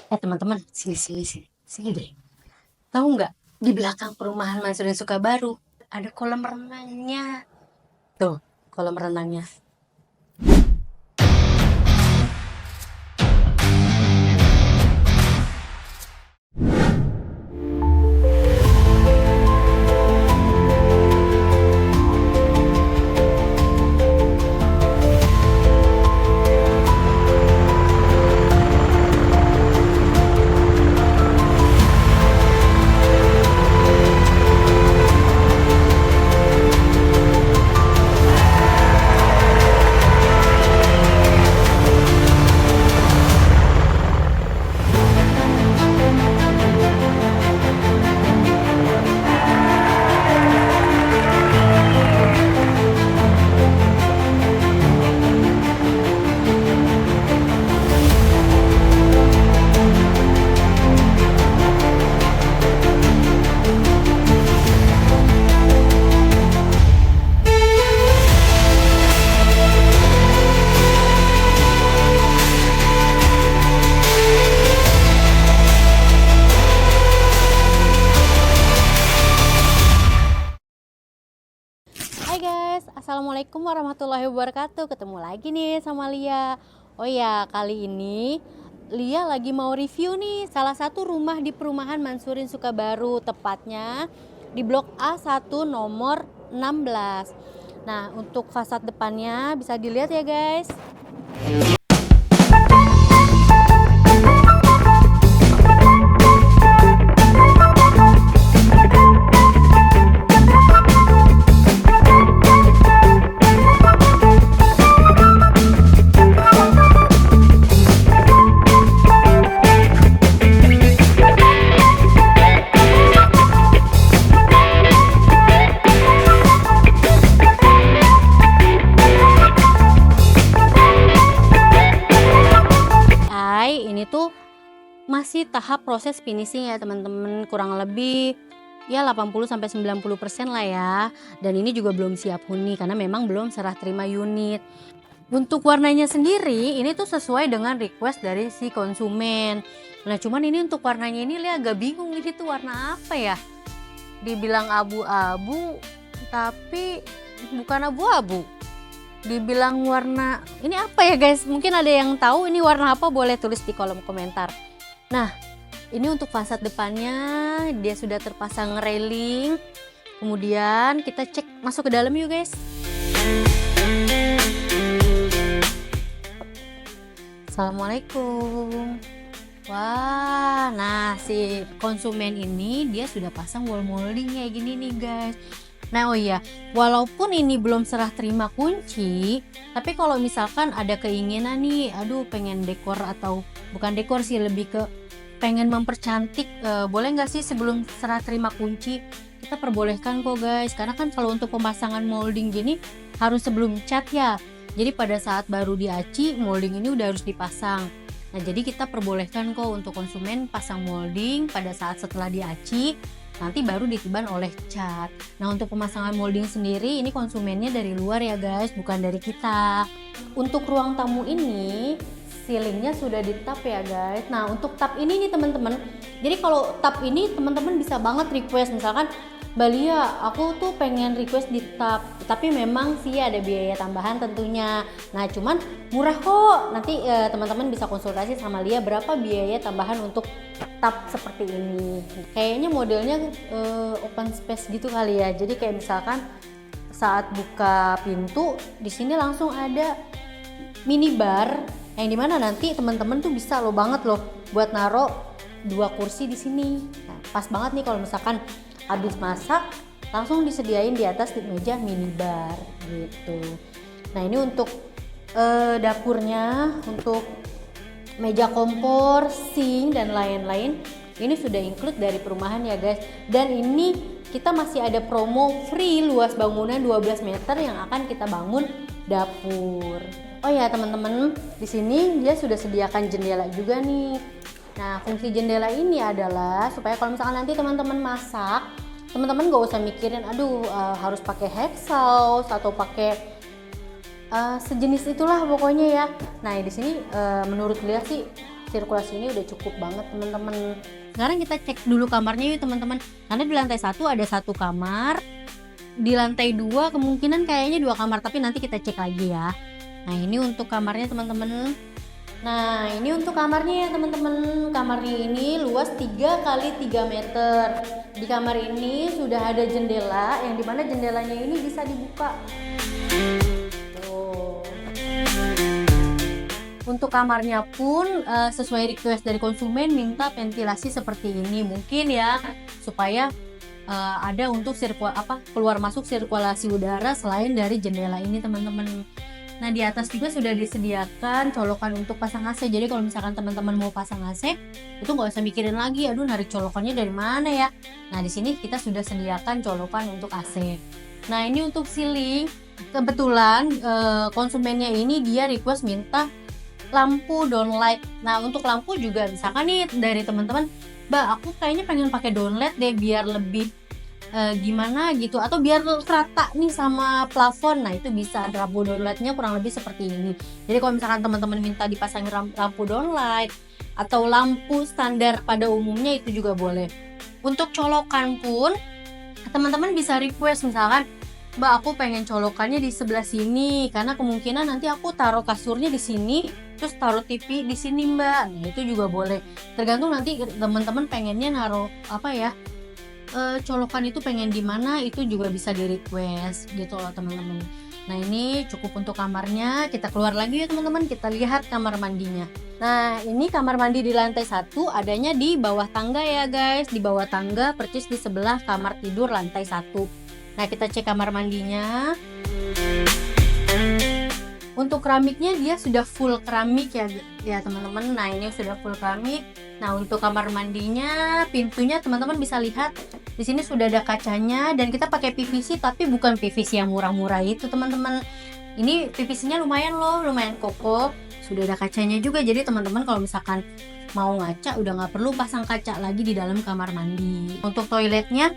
Teman-teman, sini deh. Tahu nggak? Di belakang perumahan Mansurin Sukabaru ada kolam renangnya. Tuh, kolam renangnya. Hai guys, assalamualaikum warahmatullahi wabarakatuh. Ketemu lagi nih sama Lia. Oh ya, kali ini Lia lagi mau review nih salah satu rumah di perumahan Mansurin Sukabaru, tepatnya di Blok A1 nomor 16. Nah, untuk fasad depannya bisa dilihat ya guys. Ini tuh masih tahap proses finishing ya teman-teman, kurang lebih ya 80-90% lah ya. Dan ini juga belum siap huni karena memang belum serah terima unit. Untuk warnanya sendiri ini tuh sesuai dengan request dari si konsumen. Nah cuman ini untuk warnanya ini Lia agak bingung, ini tuh warna apa ya. Dibilang abu-abu tapi bukan abu-abu. Dibilang warna ini apa ya guys, mungkin ada yang tahu ini warna apa, boleh tulis di kolom komentar. Nah ini untuk fasad depannya dia sudah terpasang railing. Kemudian kita cek masuk ke dalam yuk guys. Assalamualaikum. Wah, nah si konsumen ini dia sudah pasang wall molding kayak gini nih guys. Nah oh iya, walaupun ini belum serah terima kunci, tapi kalau misalkan ada keinginan nih, aduh pengen dekor atau bukan dekor sih, lebih ke pengen mempercantik, boleh nggak sih sebelum serah terima kunci? Kita perbolehkan kok guys, karena kan kalau untuk pemasangan molding gini harus sebelum cat ya. Jadi pada saat baru diaci, molding ini udah harus dipasang. Nah jadi kita perbolehkan kok untuk konsumen pasang molding pada saat setelah diaci, nanti baru ditiban oleh cat. Nah untuk pemasangan molding sendiri ini konsumennya dari luar ya guys, bukan dari kita. Untuk ruang tamu ini ceilingnya sudah di tap ya guys. Nah untuk tap ini nih teman-teman, jadi kalau tap ini teman-teman bisa banget request, misalkan Mbak Lia, aku tuh pengen request di tap, tapi memang sih ada biaya tambahan tentunya. Nah cuman murah kok, nanti teman-teman bisa konsultasi sama Lia berapa biaya tambahan untuk tap seperti ini. Kayaknya modelnya open space gitu kali ya. Jadi kayak misalkan saat buka pintu di sini langsung ada minibar yang dimana nanti teman-teman tuh bisa lo banget loh buat naro 2 kursi di sini. Nah, pas banget nih kalau misalkan habis masak langsung disediain di atas di meja minibar gitu. Nah ini untuk dapurnya, untuk meja kompor, sink dan lain-lain ini sudah include dari perumahan ya guys. Dan ini kita masih ada promo free luas bangunan 12 meter yang akan kita bangun dapur. Oh ya teman-teman, di sini dia sudah sediakan jendela juga nih. Nah fungsi jendela ini adalah supaya kalau misalkan nanti teman-teman masak, teman-teman gak usah mikirin aduh harus pakai hexhaus atau pakai sejenis itulah pokoknya ya. Nah di sini menurut Lia sih sirkulasi ini udah cukup banget teman-teman. Sekarang kita cek dulu kamarnya yuk teman-teman, karena di lantai 1 ada 1 kamar, di lantai 2 kemungkinan kayaknya 2 kamar, tapi nanti kita cek lagi ya. Nah ini untuk kamarnya teman-teman. Nah ini untuk kamarnya ya teman-teman. Kamarnya ini luas 3 kali 3 meter. Di kamar ini sudah ada jendela, yang dimana jendelanya ini bisa dibuka. Tuh. Untuk kamarnya pun sesuai request dari konsumen, minta ventilasi seperti ini mungkin ya, supaya ada untuk keluar masuk sirkulasi udara selain dari jendela ini teman-teman. Nah di atas juga sudah disediakan colokan untuk pasang AC. Jadi kalau misalkan teman-teman mau pasang AC, itu nggak usah mikirin lagi, aduh narik colokannya dari mana ya. Nah di sini kita sudah sediakan colokan untuk AC. Nah ini untuk ceiling, kebetulan konsumennya ini dia request minta lampu downlight. Nah untuk lampu juga misalkan nih dari teman-teman, Mbak aku kayaknya pengen pakai downlight deh biar lebih gimana gitu, atau biar rata nih sama plafon. Nah itu bisa, lampu downlightnya kurang lebih seperti ini. Jadi kalau misalkan teman-teman minta dipasangin lampu downlight atau lampu standar pada umumnya itu juga boleh. Untuk colokan pun teman-teman bisa request, misalkan Mbak aku pengen colokannya di sebelah sini karena kemungkinan nanti aku taruh kasurnya di sini, terus taruh TV di sini Mbak. Nah itu juga boleh, tergantung nanti teman-teman pengennya naruh colokan itu pengen di mana, itu juga bisa di request gitu loh teman-teman. Nah ini cukup untuk kamarnya. Kita keluar lagi ya teman-teman, kita lihat kamar mandinya. Nah ini kamar mandi di lantai 1, adanya di bawah tangga ya guys, di bawah tangga persis di sebelah kamar tidur lantai 1. Nah kita cek kamar mandinya. Untuk keramiknya dia sudah full keramik ya teman-teman. Nah ini sudah full keramik. Nah untuk kamar mandinya, pintunya teman-teman bisa lihat di sini sudah ada kacanya, dan kita pakai PVC tapi bukan PVC yang murah-murah itu teman-teman. Ini PVC-nya lumayan loh, lumayan kokoh. Sudah ada kacanya juga, jadi teman-teman kalau misalkan mau ngaca udah nggak perlu pasang kaca lagi di dalam kamar mandi. Untuk toiletnya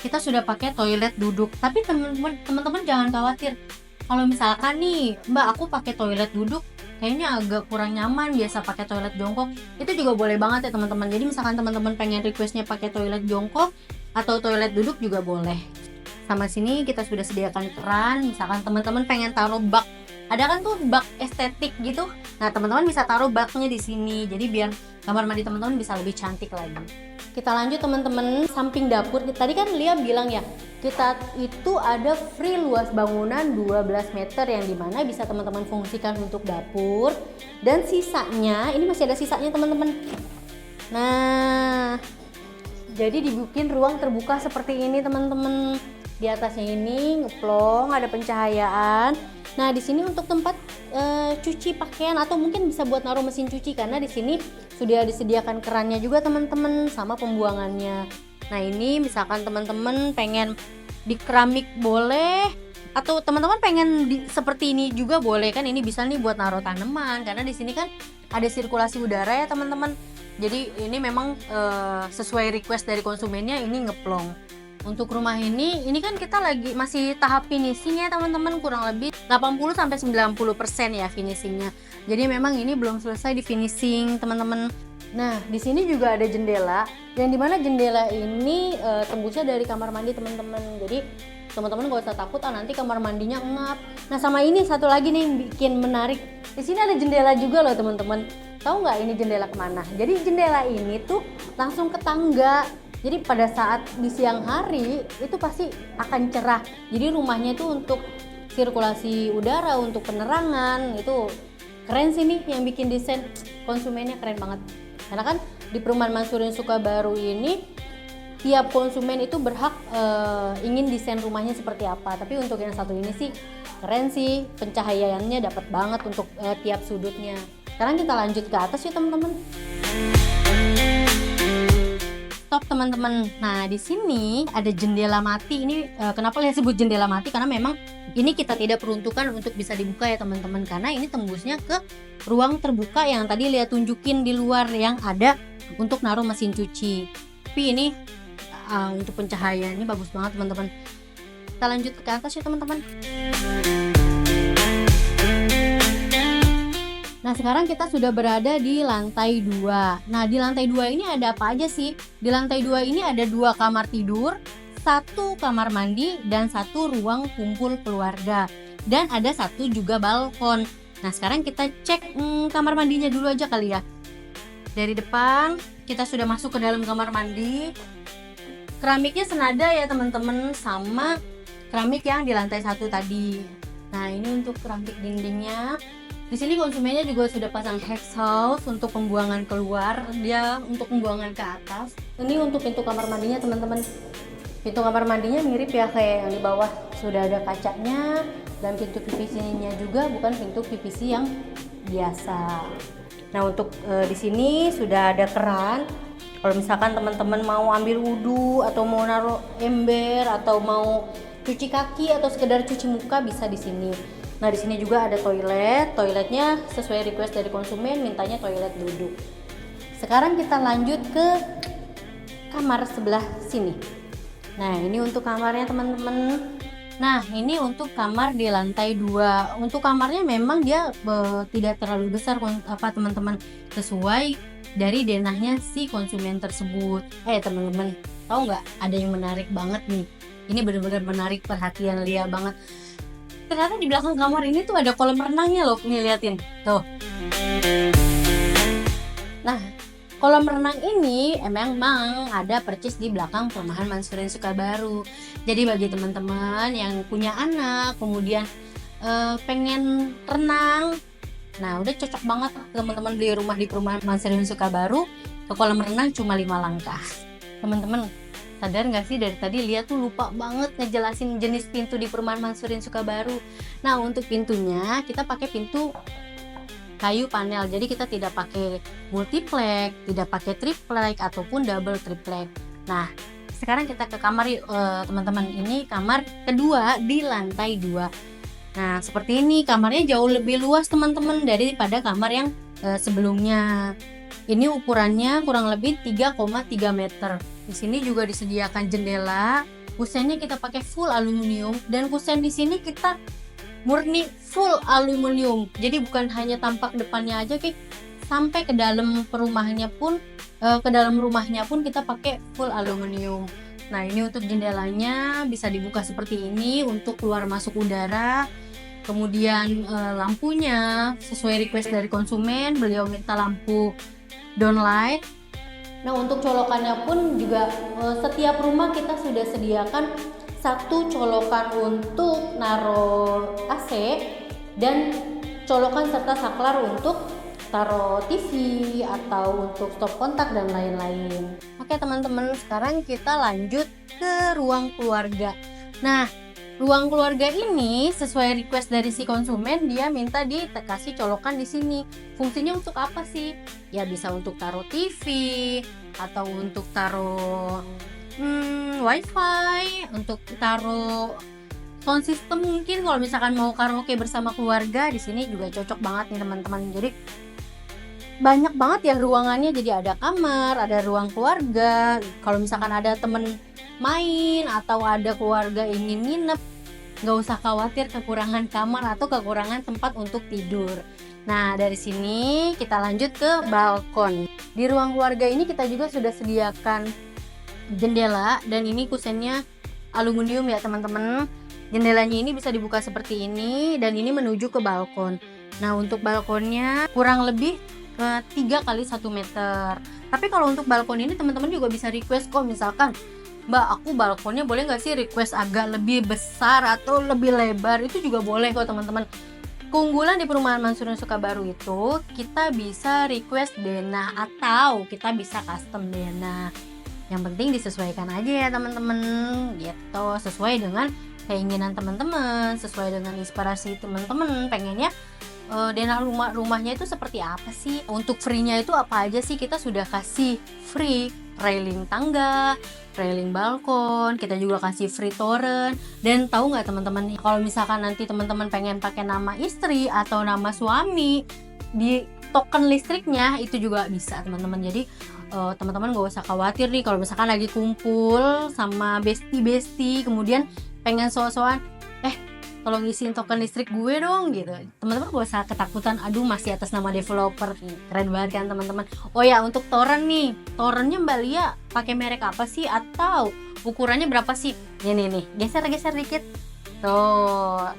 kita sudah pakai toilet duduk, tapi teman-teman jangan khawatir. Kalau misalkan nih Mbak aku pakai toilet duduk kayaknya agak kurang nyaman, biasa pakai toilet jongkok, itu juga boleh banget ya teman-teman. Jadi misalkan teman-teman pengen requestnya pakai toilet jongkok atau toilet duduk juga boleh. Sama sini kita sudah sediakan keran, misalkan teman-teman pengen taruh bak, ada kan tuh bak estetik gitu. Nah teman-teman bisa taruh baknya di sini, jadi biar kamar mandi teman-teman bisa lebih cantik lagi. Kita lanjut teman-teman, samping dapur. Tadi kan Lia bilang ya, kita itu ada free luas bangunan 12 meter yang dimana bisa teman-teman fungsikan untuk dapur. Dan sisanya, ini masih ada sisanya teman-teman. Nah, jadi dibikin ruang terbuka seperti ini teman-teman. Di atasnya ini ngeplong, ada pencahayaan. Nah di sini untuk tempat cuci pakaian, atau mungkin bisa buat naruh mesin cuci, karena di sini sudah disediakan kerannya juga teman-teman sama pembuangannya. Nah ini misalkan teman-teman pengen di keramik boleh, atau teman-teman pengen seperti ini juga boleh kan. Ini bisa nih buat naruh tanaman, karena di sini kan ada sirkulasi udara ya teman-teman. Jadi ini memang sesuai request dari konsumennya, ini ngeplong. Untuk rumah ini kan kita lagi masih tahap finishing ya teman-teman, kurang lebih 80-90% ya finishingnya. Jadi memang ini belum selesai di finishing teman-teman. Nah di sini juga ada jendela, yang dimana jendela ini tembusnya dari kamar mandi teman-teman. Jadi teman-teman gak usah takut nanti kamar mandinya ngap. Nah sama ini satu lagi nih yang bikin menarik, di sini ada jendela juga loh teman-teman. Tahu nggak ini jendela kemana? Jadi jendela ini tuh langsung ke tangga. Jadi pada saat di siang hari itu pasti akan cerah. Jadi rumahnya itu untuk sirkulasi udara, untuk penerangan, itu keren sih nih yang bikin desain konsumennya, keren banget. Karena kan di perumahan Mansurin Sukabaru ini tiap konsumen itu berhak ingin desain rumahnya seperti apa. Tapi untuk yang satu ini sih keren sih, pencahayaannya dapat banget untuk tiap sudutnya. Sekarang kita lanjut ke atas ya teman-teman. Top teman-teman. Nah di sini ada jendela mati. Ini kenapa saya sebut jendela mati? Karena memang ini kita tidak peruntukan untuk bisa dibuka ya teman-teman. Karena ini tembusnya ke ruang terbuka yang tadi lihat tunjukin di luar, yang ada untuk naruh mesin cuci. Tapi ini untuk pencahayaan ini bagus banget teman-teman. Kita lanjut ke atas ya teman-teman. Nah, sekarang kita sudah berada di lantai 2. Nah, di lantai 2 ini ada apa aja sih? Di lantai 2 ini ada 2 kamar tidur, 1 kamar mandi, dan 1 ruang kumpul keluarga. Dan ada 1 juga balkon. Nah, sekarang kita cek kamar mandinya dulu aja kali ya. Dari depan, kita sudah masuk ke dalam kamar mandi. Keramiknya senada ya teman-teman sama keramik yang di lantai 1 tadi. Nah, ini untuk keramik dindingnya. Di sini konsumennya juga sudah pasang hex house untuk pembuangan keluar, dia untuk pembuangan ke atas. Ini untuk pintu kamar mandinya teman-teman. Pintu kamar mandinya mirip ya kayak yang di bawah, sudah ada kacanya, dan pintu PVC-nya juga bukan pintu PVC yang biasa. Nah, untuk di sini sudah ada keran. Kalau misalkan teman-teman mau ambil wudhu atau mau naruh ember atau mau cuci kaki atau sekedar cuci muka bisa di sini. Nah, di sini juga ada toilet. Toiletnya sesuai request dari konsumen, mintanya toilet duduk. Sekarang kita lanjut ke kamar sebelah sini. Nah, ini untuk kamarnya teman-teman. Nah, ini untuk kamar di lantai 2. Untuk kamarnya memang dia tidak terlalu besar teman-teman, sesuai dari denahnya si konsumen tersebut. Teman-teman, tahu nggak? Ada yang menarik banget nih. Ini benar-benar menarik perhatian Lia banget. Ternyata di belakang kamar ini tuh ada kolam renangnya loh, nih liatin tuh. Nah, kolam renang ini emang ada percis di belakang perumahan Mansurin Sukabaru. Jadi bagi teman-teman yang punya anak kemudian pengen renang, nah udah cocok banget teman-teman beli rumah di perumahan Mansurin Sukabaru. Ke kolam renang cuma 5 langkah. Teman-teman sadar nggak sih, dari tadi Lia tuh lupa banget ngejelasin jenis pintu di perumahan Mansurin Sukabaru. Nah, untuk pintunya kita pakai pintu kayu panel, jadi kita tidak pakai multiplex, tidak pakai triplex ataupun double triplex. Nah, sekarang kita ke kamar teman-teman. Ini kamar kedua di lantai 2. Nah, seperti ini, kamarnya jauh lebih luas teman-teman daripada kamar yang sebelumnya. Ini ukurannya kurang lebih 3,3 meter. Di sini juga disediakan jendela. Kusennya kita pakai full aluminium, dan kusen di sini kita murni full aluminium. Jadi bukan hanya tampak depannya aja, sampai ke dalam rumahnya pun kita pakai full aluminium. Nah, ini untuk jendelanya bisa dibuka seperti ini untuk keluar masuk udara. Kemudian lampunya sesuai request dari konsumen, beliau minta lampu downlight. Nah, untuk colokannya pun juga setiap rumah kita sudah sediakan 1 colokan untuk naruh AC dan colokan serta saklar untuk taruh TV atau untuk stop kontak dan lain-lain. Oke teman-teman, sekarang kita lanjut ke ruang keluarga. Nah, ruang keluarga ini sesuai request dari si konsumen, dia minta dikasih colokan di sini. Fungsinya untuk apa sih? Ya bisa untuk taruh TV atau untuk taruh wifi, untuk taruh sound system mungkin kalau misalkan mau karaoke bersama keluarga. Di sini juga cocok banget nih teman-teman. Jadi banyak banget ya ruangannya, jadi ada kamar, ada ruang keluarga. Kalau misalkan ada temen main atau ada keluarga ingin nginep, nggak usah khawatir kekurangan kamar atau kekurangan tempat untuk tidur. Nah, dari sini kita lanjut ke balkon. Di ruang keluarga ini kita juga sudah sediakan jendela, dan ini kusennya aluminium ya teman-teman. Jendelanya ini bisa dibuka seperti ini, dan ini menuju ke balkon. Nah, untuk balkonnya kurang lebih 3 kali 1 meter. Tapi kalau untuk balkon ini teman-teman juga bisa request kok, misalkan Mbak, aku balkonnya boleh nggak sih request agak lebih besar atau lebih lebar, itu juga boleh kok teman-teman. Keunggulan di perumahan Mansurin Sukabaru itu kita bisa request denah atau kita bisa custom denah. Yang penting disesuaikan aja ya teman-teman, gitu, sesuai dengan keinginan teman-teman, sesuai dengan inspirasi teman-teman pengennya denah rumahnya itu seperti apa sih. Untuk free-nya itu apa aja sih? Kita sudah kasih free railing tangga, railing balkon, kita juga kasih free toren. Dan tahu nggak teman-teman, kalau misalkan nanti teman-teman pengen pakai nama istri atau nama suami di token listriknya, itu juga bisa teman-teman. Jadi teman-teman nggak usah khawatir nih kalau misalkan lagi kumpul sama bestie kemudian pengen soal-soal tolong isiin token listrik gue dong gitu. Teman-teman gak usah ketakutan, aduh masih atas nama developer. Keren banget kan teman-teman. Oh ya, untuk torrent nih, torrentnya Mbak Lia pakai merek apa sih, atau ukurannya berapa sih? Nih, geser dikit. Tuh,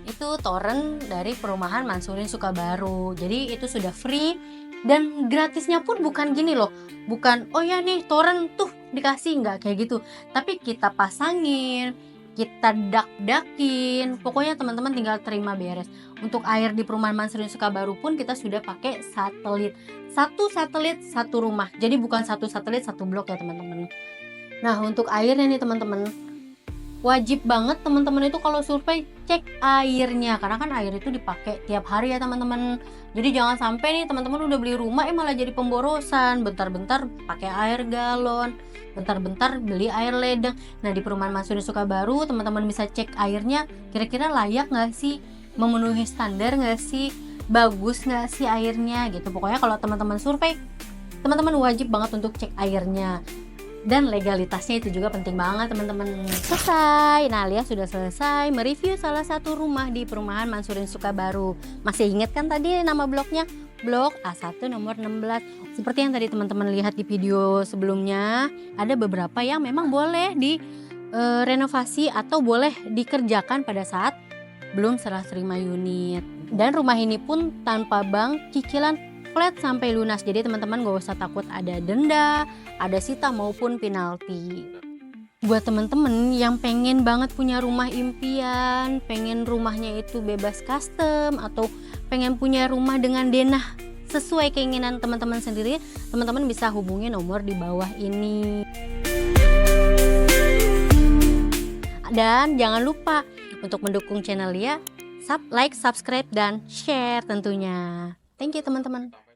itu torrent dari perumahan Mansurin Sukabaru. Jadi itu sudah free, dan gratisnya pun bukan gini loh, bukan oh ya nih torrent tuh dikasih, nggak kayak gitu, tapi kita pasangin, kita dak-dakin, pokoknya teman-teman tinggal terima beres. Untuk air di perumahan Mansurin Sukabaru pun kita sudah pakai satelit, satu rumah, jadi bukan satu satelit satu blok ya teman-teman. Nah, untuk airnya nih teman-teman, wajib banget teman-teman itu kalau survei cek airnya, karena kan air itu dipakai tiap hari ya teman-teman. Jadi jangan sampai nih teman-teman udah beli rumah malah jadi pemborosan, bentar-bentar pakai air galon, bentar-bentar beli air ledeng. Nah, di perumahan Mansurin Sukabaru teman-teman bisa cek airnya, kira-kira layak nggak sih, memenuhi standar nggak sih, bagus nggak sih airnya gitu. Pokoknya kalau teman-teman survei, teman-teman wajib banget untuk cek airnya. Dan legalitasnya itu juga penting banget teman-teman. Selesai. Nah, Lia sudah selesai mereview salah satu rumah di perumahan Mansurin Sukabaru. Masih ingat kan tadi nama bloknya? Blok A1 nomor 16. Seperti yang tadi teman-teman lihat di video sebelumnya, ada beberapa yang memang boleh di renovasi atau boleh dikerjakan pada saat belum serah terima unit. Dan rumah ini pun tanpa bank, cicilan flat sampai lunas. Jadi teman-teman gak usah takut ada denda, ada sita maupun penalti. Buat teman-teman yang pengen banget punya rumah impian, pengen rumahnya itu bebas custom, atau pengen punya rumah dengan denah sesuai keinginan teman-teman sendiri, teman-teman bisa hubungi nomor di bawah ini. Dan jangan lupa untuk mendukung channel Lia, like, subscribe, dan share tentunya. Thank you teman-teman.